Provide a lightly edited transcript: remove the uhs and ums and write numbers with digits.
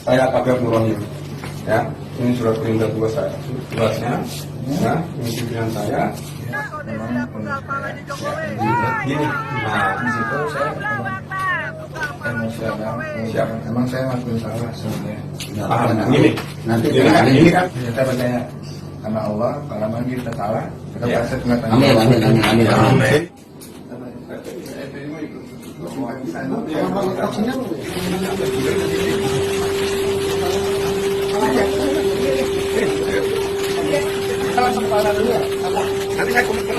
Saya Kabir Nurani, ya, ini surat perintah tugasnya, ya, ini pimpinan saya. Gini, nah di situ saya siap. Emang saya ngakuin salah sebenarnya. Paham, gini, Nanti ini kan, kita percaya sama Allah, kalau memang kita salah, kita Ya. pasti tengah tanya. Amin. Nanti saya komentar.